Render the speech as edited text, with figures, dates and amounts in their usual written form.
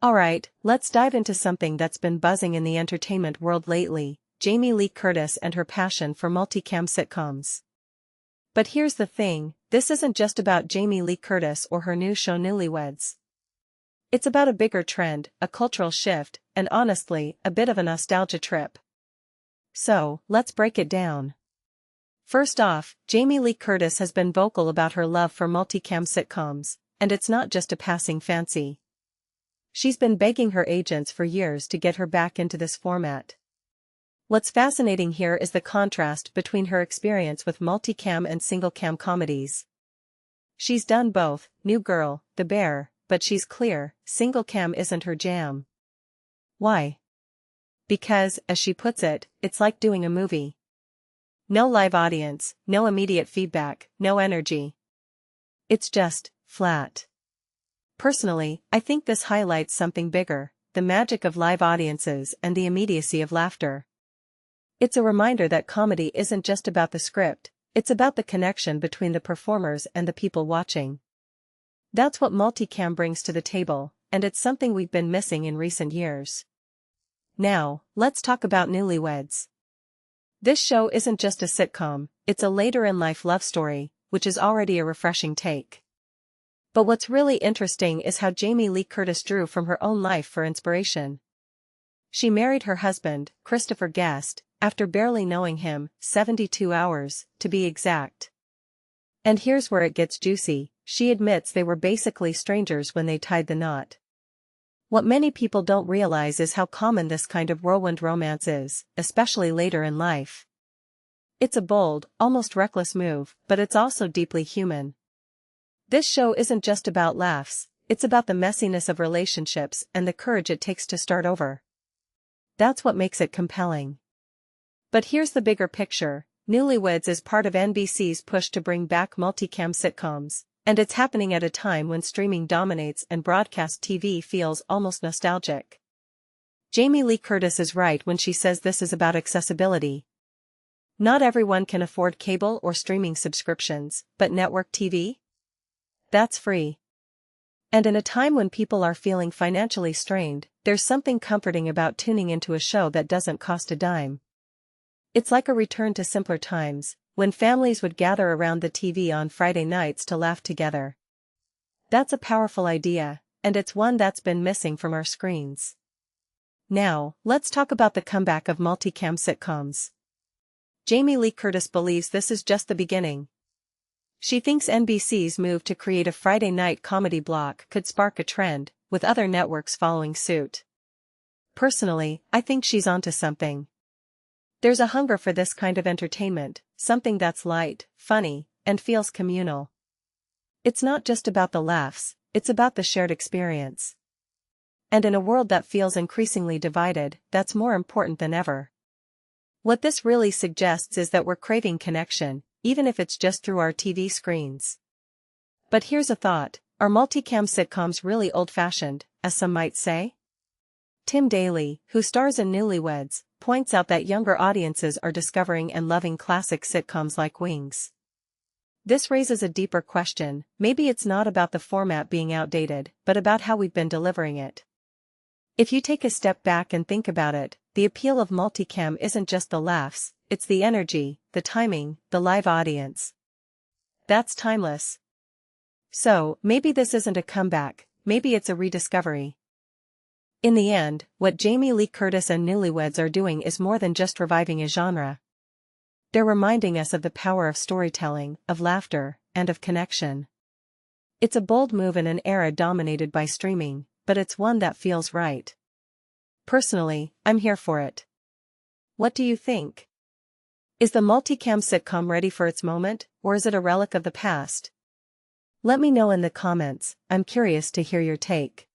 Alright, let's dive into something that's been buzzing in the entertainment world lately, Jamie Lee Curtis and her passion for multicam sitcoms. But here's the thing, this isn't just about Jamie Lee Curtis or her new show Newlyweds. It's about a bigger trend, a cultural shift, and honestly, a bit of a nostalgia trip. So, let's break it down. First off, Jamie Lee Curtis has been vocal about her love for multicam sitcoms, and it's not just a passing fancy. She's been begging her agents for years to get her back into this format. What's fascinating here is the contrast between her experience with multicam and single-cam comedies. She's done both, New Girl, The Bear, but she's clear, single-cam isn't her jam. Why? Because, as she puts it, it's like doing a movie. No live audience, no immediate feedback, no energy. It's just flat. Personally, I think this highlights something bigger, the magic of live audiences and the immediacy of laughter. It's a reminder that comedy isn't just about the script, it's about the connection between the performers and the people watching. That's what multicam brings to the table, and it's something we've been missing in recent years. Now, let's talk about Newlyweds. This show isn't just a sitcom, it's a later-in-life love story, which is already a refreshing take. But what's really interesting is how Jamie Lee Curtis drew from her own life for inspiration. She married her husband, Christopher Guest, after barely knowing him, 72 hours, to be exact. And here's where it gets juicy, she admits they were basically strangers when they tied the knot. What many people don't realize is how common this kind of whirlwind romance is, especially later in life. It's a bold, almost reckless move, but it's also deeply human. This show isn't just about laughs, it's about the messiness of relationships and the courage it takes to start over. That's what makes it compelling. But here's the bigger picture, Newlyweds is part of NBC's push to bring back multicam sitcoms, and it's happening at a time when streaming dominates and broadcast TV feels almost nostalgic. Jamie Lee Curtis is right when she says this is about accessibility. Not everyone can afford cable or streaming subscriptions, but network TV? That's free. And in a time when people are feeling financially strained, there's something comforting about tuning into a show that doesn't cost a dime. It's like a return to simpler times, when families would gather around the TV on Friday nights to laugh together. That's a powerful idea, and it's one that's been missing from our screens. Now, let's talk about the comeback of multicam sitcoms. Jamie Lee Curtis believes this is just the beginning. She thinks NBC's move to create a Friday night comedy block could spark a trend, with other networks following suit. Personally, I think she's onto something. There's a hunger for this kind of entertainment, something that's light, funny, and feels communal. It's not just about the laughs, it's about the shared experience. And in a world that feels increasingly divided, that's more important than ever. What this really suggests is that we're craving connection, even if it's just through our TV screens. But here's a thought, are multicam sitcoms really old-fashioned, as some might say? Tim Daly, who stars in Newlyweds, points out that younger audiences are discovering and loving classic sitcoms like Wings. This raises a deeper question, maybe it's not about the format being outdated, but about how we've been delivering it. If you take a step back and think about it, the appeal of multicam isn't just the laughs, it's the energy, the timing, the live audience. That's timeless. So, maybe this isn't a comeback, maybe it's a rediscovery. In the end, what Jamie Lee Curtis and Newlyweds are doing is more than just reviving a genre. They're reminding us of the power of storytelling, of laughter, and of connection. It's a bold move in an era dominated by streaming, but it's one that feels right. Personally, I'm here for it. What do you think? Is the multicam sitcom ready for its moment, or is it a relic of the past? Let me know in the comments, I'm curious to hear your take.